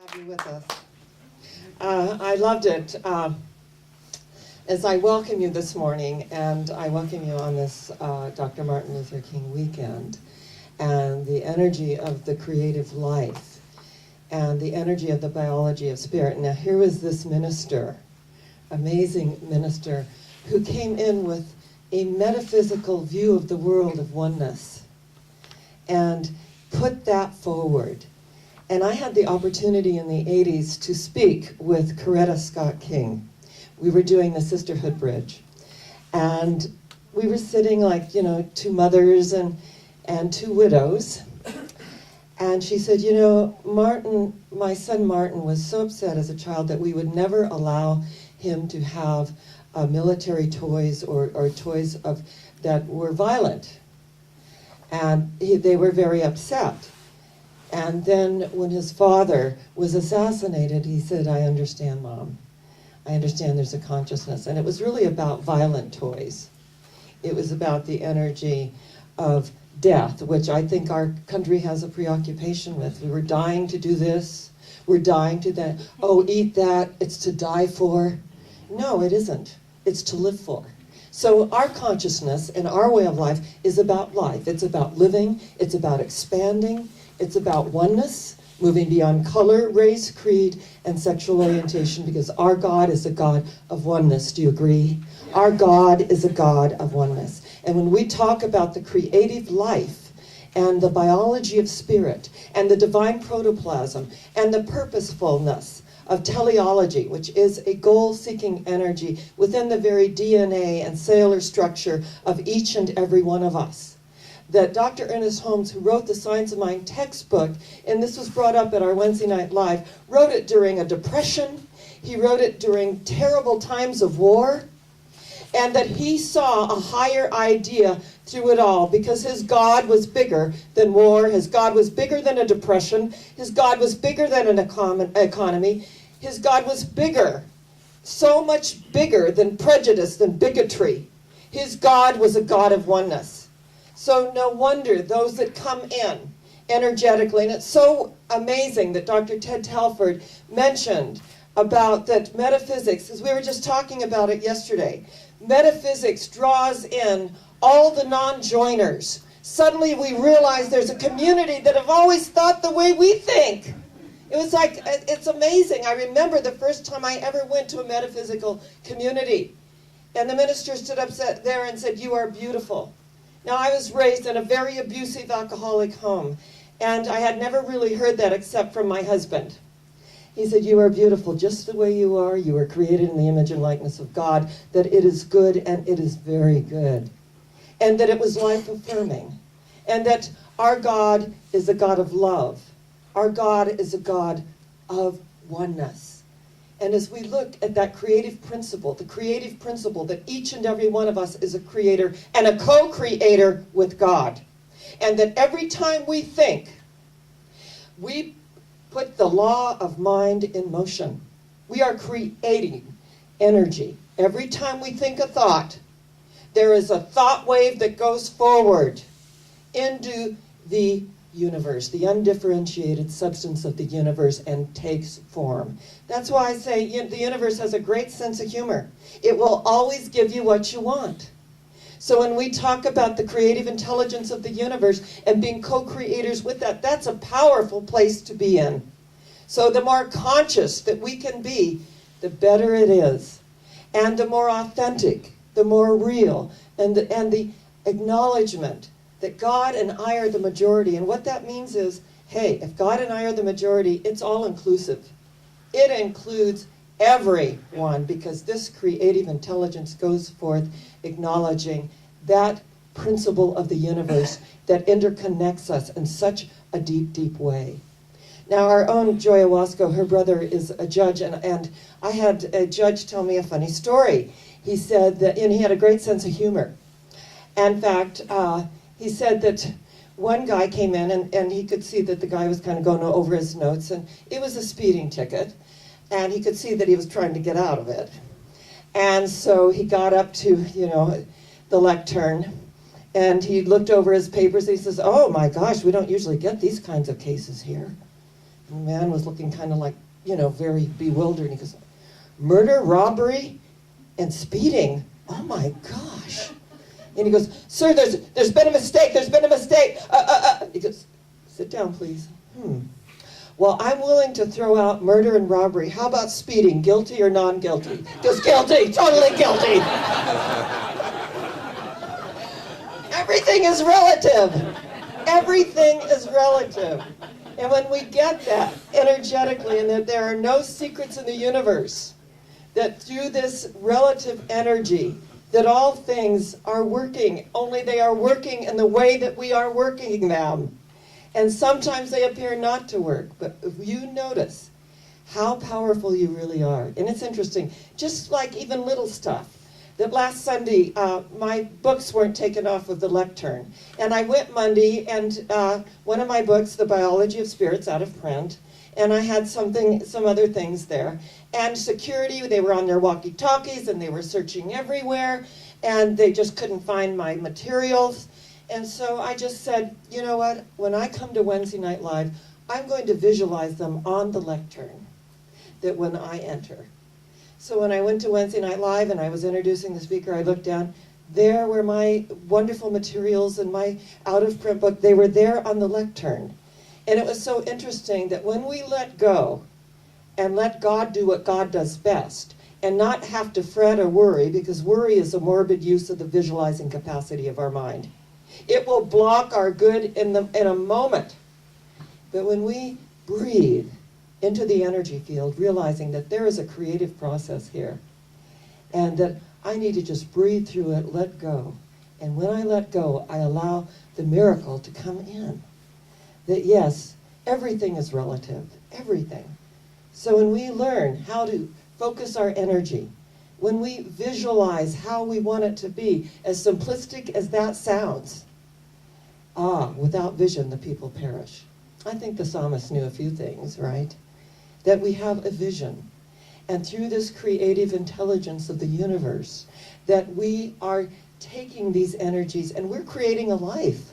Have you with us. I loved it. As I welcome you this morning, and I welcome you on this Dr. Martin Luther King weekend, and the energy of the creative life, and the energy of the biology of spirit. Now here was this minister, amazing minister, who came in with a metaphysical view of the world of oneness, and put that forward. And I had the opportunity in the 80s to speak with Coretta Scott King. We were doing the Sisterhood Bridge. And we were sitting like, two mothers and two widows. And she said, Martin, my son Martin was so upset as a child that we would never allow him to have military toys or toys that were violent. And they were very upset. And then when his father was assassinated, he said, I understand, Mom. I understand there's a consciousness. And it was really about violent toys. It was about the energy of death, which I think our country has a preoccupation with. We're dying to do this. We're dying to that. Oh, eat that. It's to die for. No, it isn't. It's to live for. So our consciousness and our way of life is about life. It's about living. It's about expanding. It's about oneness, moving beyond color, race, creed, and sexual orientation, because our God is a God of oneness. Do you agree? Our God is a God of oneness. And when we talk about the creative life and the biology of spirit and the divine protoplasm and the purposefulness of teleology, which is a goal-seeking energy within the very DNA and cellular structure of each and every one of us, that Dr. Ernest Holmes, who wrote the Science of Mind textbook, and this was brought up at our Wednesday Night Live, wrote it during a depression. He wrote it during terrible times of war, and that he saw a higher idea through it all, because his God was bigger than war. His God was bigger than a depression. His God was bigger than an economy. His God was bigger, so much bigger than prejudice, than bigotry. His God was a God of oneness. So no wonder those that come in energetically, and it's so amazing that Dr. Ted Telford mentioned about that metaphysics, because we were just talking about it yesterday. Metaphysics draws in all the non-joiners. Suddenly we realize there's a community that have always thought the way we think. It was like, it's amazing. I remember the first time I ever went to a metaphysical community, and the minister stood up there and said, "You are beautiful." Now, I was raised in a very abusive alcoholic home, and I had never really heard that except from my husband. He said, "You are beautiful just the way you are. You were created in the image and likeness of God, that it is good and it is very good." And that it was life-affirming. And that our God is a God of love. Our God is a God of oneness. And as we look at that creative principle, the creative principle that each and every one of us is a creator and a co-creator with God, and that every time we think, we put the law of mind in motion. We are creating energy. Every time we think a thought, there is a thought wave that goes forward into the universe, the undifferentiated substance of the universe, and takes form. That's why I say the universe has a great sense of humor. It will always give you what you want. So when we talk about the creative intelligence of the universe and being co-creators with that, that's a powerful place to be in. So the more conscious that we can be, the better it is. And the more authentic, the more real, and the acknowledgement that God and I are the majority. And what that means is, hey, if God and I are the majority, it's all inclusive. It includes everyone, because this creative intelligence goes forth acknowledging that principle of the universe that interconnects us in such a deep, deep way. Now, our own Joy Owasco, her brother is a judge, and I had a judge tell me a funny story. He said that, and he had a great sense of humor. In fact, he said that one guy came in, and he could see that the guy was kind of going over his notes, and it was a speeding ticket, and he could see that he was trying to get out of it. And so he got up to, the lectern, and he looked over his papers, and he says, "Oh my gosh, we don't usually get these kinds of cases here." The man was looking kind of like, very bewildered. He goes, murder, robbery, and speeding? Oh my gosh. And he goes, sir, there's been a mistake. There's been a mistake. He goes, sit down, please. Well, I'm willing to throw out murder and robbery. How about speeding? Guilty or non-guilty? He goes, guilty, totally guilty. Everything is relative. Everything is relative. And when we get that energetically, and that there are no secrets in the universe, that through this relative energy, that all things are working, only they are working in the way that we are working them. And sometimes they appear not to work, but if you notice how powerful you really are. And it's interesting, just like even little stuff. That last Sunday, my books weren't taken off of the lectern. And I went Monday, and one of my books, The Biology of Spirits, out of print, and I had some other things there. And security, they were on their walkie-talkies, and they were searching everywhere, and they just couldn't find my materials. And so I just said, you know what, when I come to Wednesday Night Live, I'm going to visualize them on the lectern, that when I enter. So when I went to Wednesday Night Live and I was introducing the speaker, I looked down. There were my wonderful materials and my out-of-print book. They were there on the lectern. And it was so interesting that when we let go and let God do what God does best and not have to fret or worry, because worry is a morbid use of the visualizing capacity of our mind. It will block our good in a moment. But when we breathe into the energy field, realizing that there is a creative process here, and that I need to just breathe through it, let go. And when I let go, I allow the miracle to come in. That yes, everything is relative, everything. So when we learn how to focus our energy, when we visualize how we want it to be, as simplistic as that sounds, without vision the people perish. I think the psalmist knew a few things, right? That we have a vision. And through this creative intelligence of the universe, that we are taking these energies and we're creating a life.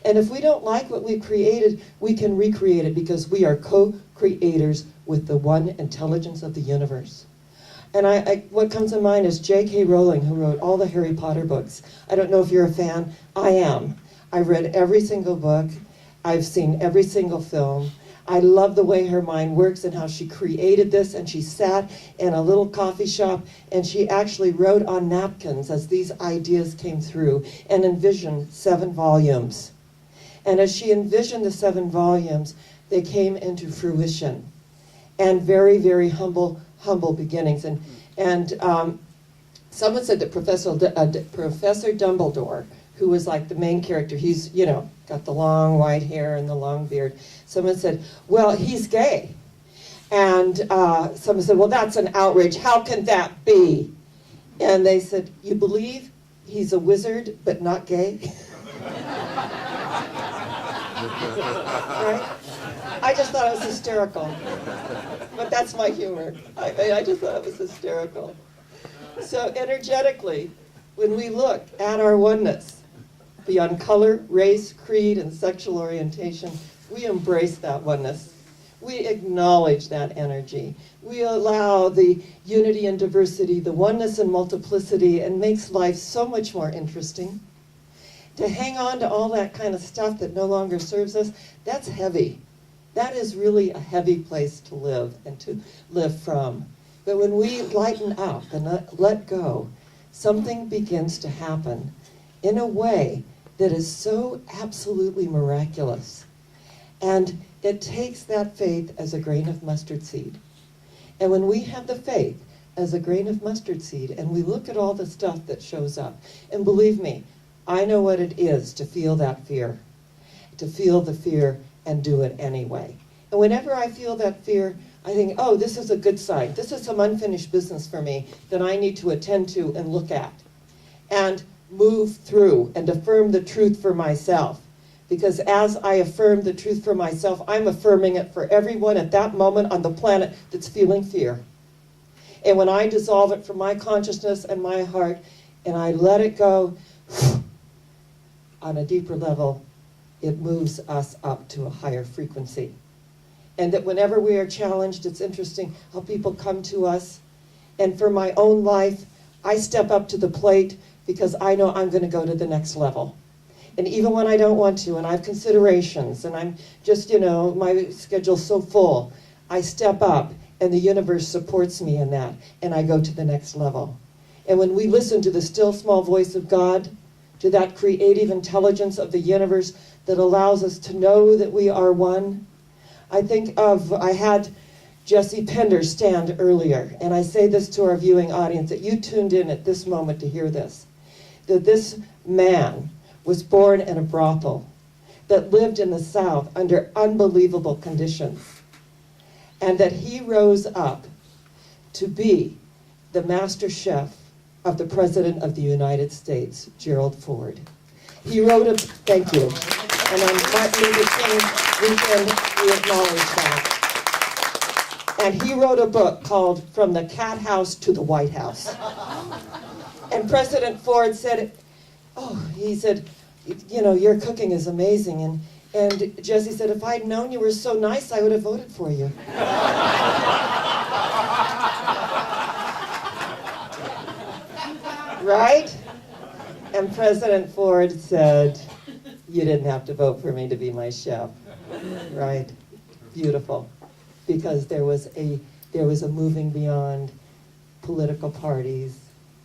And if we don't like what we've created, we can recreate it, because we are co-creators with the one intelligence of the universe. And what comes to mind is J.K. Rowling, who wrote all the Harry Potter books. I don't know if you're a fan. I am. I've read every single book. I've seen every single film. I love the way her mind works and how she created this, and she sat in a little coffee shop and she actually wrote on napkins as these ideas came through and envisioned 7 volumes. And as she envisioned the 7 volumes, they came into fruition. And very, very humble beginnings. And someone said that Professor Dumbledore, who was like the main character, he's, got the long white hair and the long beard. Someone said, well, he's gay. And someone said, well, that's an outrage. How can that be? And they said, you believe he's a wizard but not gay? Right? I just thought it was hysterical. But that's my humor. I just thought it was hysterical. So energetically, when we look at our oneness, beyond color, race, creed, and sexual orientation, we embrace that oneness. We acknowledge that energy. We allow the unity and diversity, the oneness and multiplicity, and makes life so much more interesting. To hang on to all that kind of stuff that no longer serves us, that's heavy. That is really a heavy place to live and to live from. But when we lighten up and let go, something begins to happen in a way that is so absolutely miraculous. And it takes that faith as a grain of mustard seed. And when we have the faith as a grain of mustard seed, and we look at all the stuff that shows up, and believe me, I know what it is to feel that fear, to feel the fear and do it anyway. And whenever I feel that fear, I think, oh, this is a good sign. This is some unfinished business for me that I need to attend to and look at. And move through and affirm the truth for myself. Because as I affirm the truth for myself, I'm affirming it for everyone at that moment on the planet that's feeling fear. And when I dissolve it from my consciousness and my heart, and I let it go on a deeper level, it moves us up to a higher frequency. And that whenever we are challenged, it's interesting how people come to us. And for my own life, I step up to the plate because I know I'm going to go to the next level. And even when I don't want to, and I have considerations, and I'm just, my schedule's so full, I step up, and the universe supports me in that, and I go to the next level. And when we listen to the still small voice of God, to that creative intelligence of the universe that allows us to know that we are one, I had Jesse Pender stand earlier, and I say this to our viewing audience, that you tuned in at this moment to hear this, that this man was born in a brothel, that lived in the South under unbelievable conditions, and that he rose up to be the master chef of the President of the United States, Gerald Ford. He wrote a, thank you, and on Martin Luther King weekend, we acknowledge that. And he wrote a book called From the Cat House to the White House. And President Ford said, he said, your cooking is amazing. And Jesse said, if I'd known you were so nice, I would have voted for you. Right? And President Ford said, you didn't have to vote for me to be my chef. Right? Beautiful. Because there was a moving beyond political parties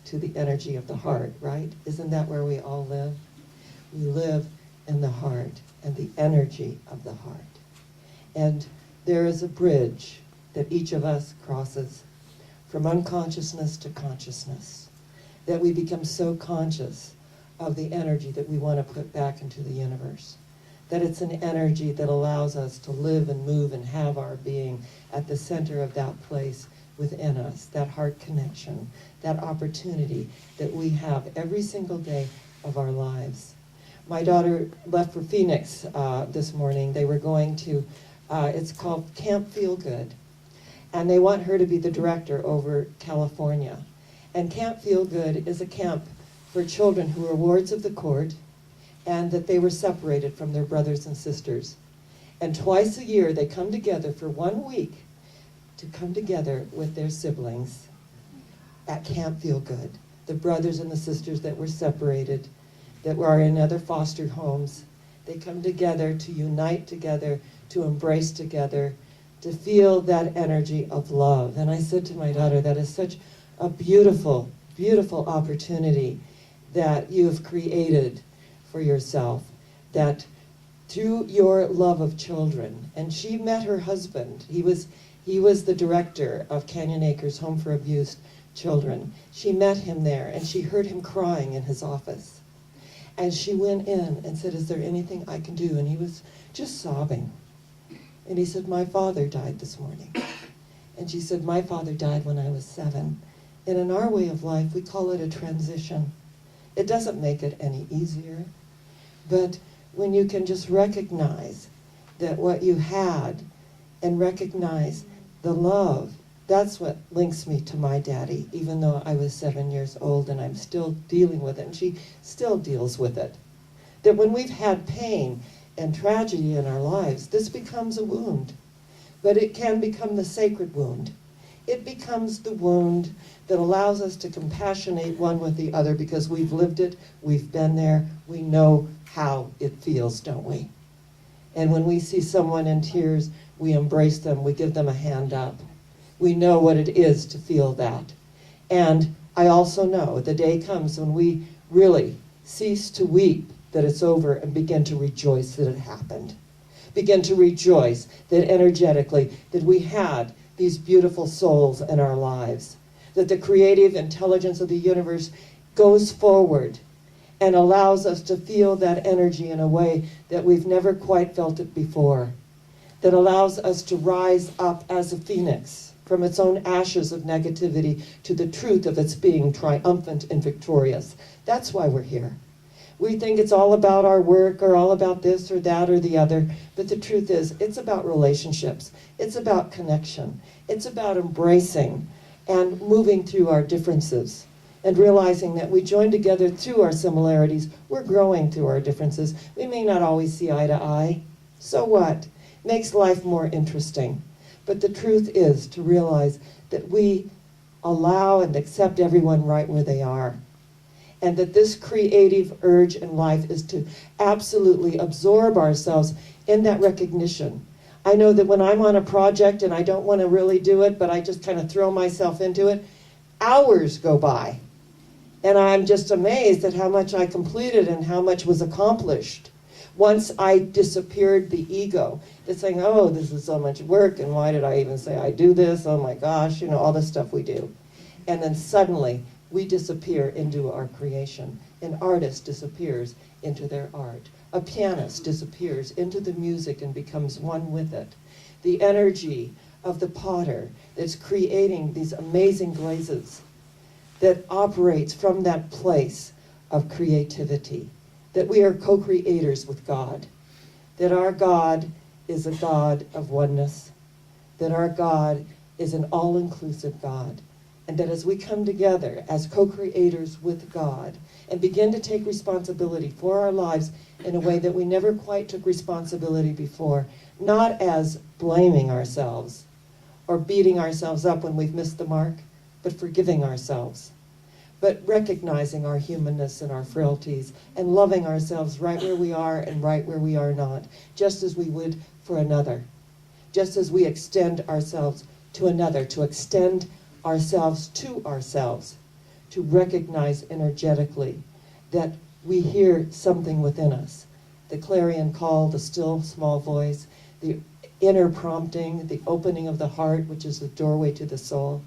to the energy of the heart, right? Isn't that where we all live? We live in the heart and the energy of the heart. And there is a bridge that each of us crosses from unconsciousness to consciousness, that we become so conscious of the energy that we want to put back into the universe, that it's an energy that allows us to live and move and have our being at the center of that place within us, that heart connection, that opportunity that we have every single day of our lives. My daughter left for Phoenix this morning. They were going to, it's called Camp Feel Good, and they want her to be the director over California. And Camp Feel Good is a camp for children who are wards of the court and that they were separated from their brothers and sisters. And twice a year they come together for 1 week to come together with their siblings at Camp Feel Good. The brothers and the sisters that were separated, that were in other foster homes, they come together to unite together, to embrace together, to feel that energy of love. And I said to my daughter, that is such a beautiful, beautiful opportunity that you have created for yourself, that through your love of children, and she met her husband, he was the director of Canyon Acres Home for Abused Children. She met him there, and she heard him crying in his office. And she went in and said, is there anything I can do? And he was just sobbing. And he said, my father died this morning. And she said, my father died when I was 7. And in our way of life, we call it a transition. It doesn't make it any easier. But when you can just recognize that what you had and recognize the love, that's what links me to my daddy, even though I was 7 years old and I'm still dealing with it, and she still deals with it. That when we've had pain and tragedy in our lives, this becomes a wound, but it can become the sacred wound. It becomes the wound that allows us to compassionate one with the other because we've lived it, we've been there, we know how it feels, don't we? And when we see someone in tears, we embrace them, we give them a hand up. We know what it is to feel that. And I also know the day comes when we really cease to weep that it's over and begin to rejoice that it happened. Begin to rejoice that energetically that we had these beautiful souls in our lives. That the creative intelligence of the universe goes forward and allows us to feel that energy in a way that we've never quite felt it before. That allows us to rise up as a phoenix from its own ashes of negativity to the truth of its being triumphant and victorious. That's why we're here. We think it's all about our work or all about this or that or the other, but the truth is it's about relationships. It's about connection. It's about embracing and moving through our differences and realizing that we join together through our similarities. We're growing through our differences. We may not always see eye to eye. So what? makes life more interesting. But the truth is to realize that we allow and accept everyone right where they are. And that this creative urge in life is to absolutely absorb ourselves in that recognition. I know that when I'm on a project and I don't want to really do it, but I just kind of throw myself into it, hours go by. And I'm just amazed at how much I completed and how much was accomplished. Once I disappeared the ego, that's saying, oh, this is so much work, and why did I even say I do this? Oh my gosh, all the stuff we do. And then suddenly, we disappear into our creation. An artist disappears into their art. A pianist disappears into the music and becomes one with it. The energy of the potter that's creating these amazing glazes that operates from that place of creativity, that we are co-creators with God, that our God is a God of oneness, that our God is an all-inclusive God, and that as we come together as co-creators with God and begin to take responsibility for our lives in a way that we never quite took responsibility before, not as blaming ourselves or beating ourselves up when we've missed the mark, but forgiving ourselves, but recognizing our humanness and our frailties and loving ourselves right where we are and right where we are not, just as we would for another, just as we extend ourselves to another, to extend ourselves to ourselves, to recognize energetically that we hear something within us. The clarion call, the still small voice, the inner prompting, the opening of the heart, which is the doorway to the soul,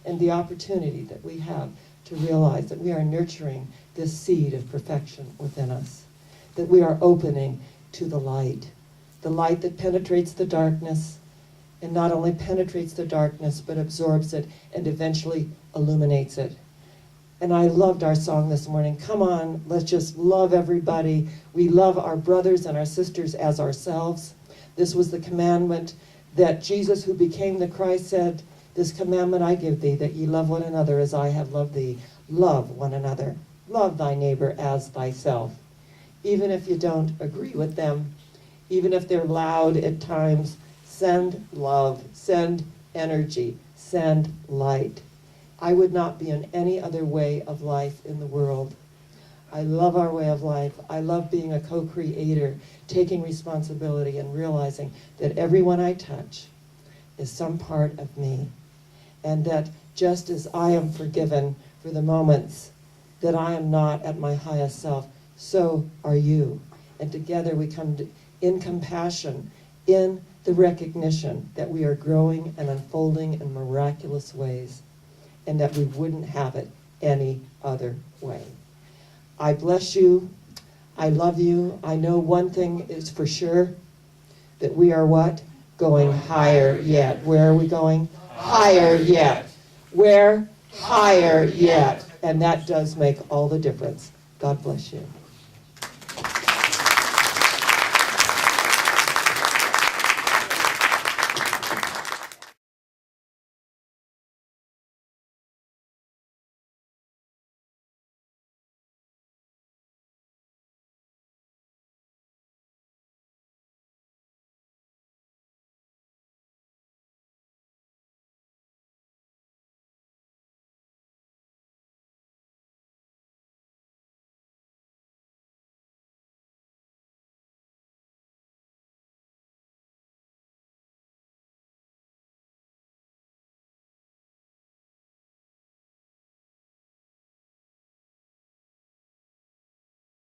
and the opportunity that we have to realize that we are nurturing this seed of perfection within us, that we are opening to the light that penetrates the darkness, and not only penetrates the darkness, but absorbs it and eventually illuminates it. And I loved our song this morning. Come on, let's just love everybody. We love our brothers and our sisters as ourselves. This was the commandment that Jesus, who became the Christ, said, this commandment I give thee, that ye love one another as I have loved thee. Love one another. Love thy neighbor as thyself. Even if you don't agree with them, even if they're loud at times, send love, send energy, send light. I would not be in any other way of life in the world. I love our way of life. I love being a co-creator, taking responsibility and realizing that everyone I touch is some part of me. And that just as I am forgiven for the moments that I am not at my highest self, so are you. And together we come in compassion, in the recognition that we are growing and unfolding in miraculous ways, and that we wouldn't have it any other way. I bless you. I love you. I know one thing is for sure, that we are what? Going higher yet. Where are we going? Higher yet. Where? Higher yet. And that does make all the difference. God bless you.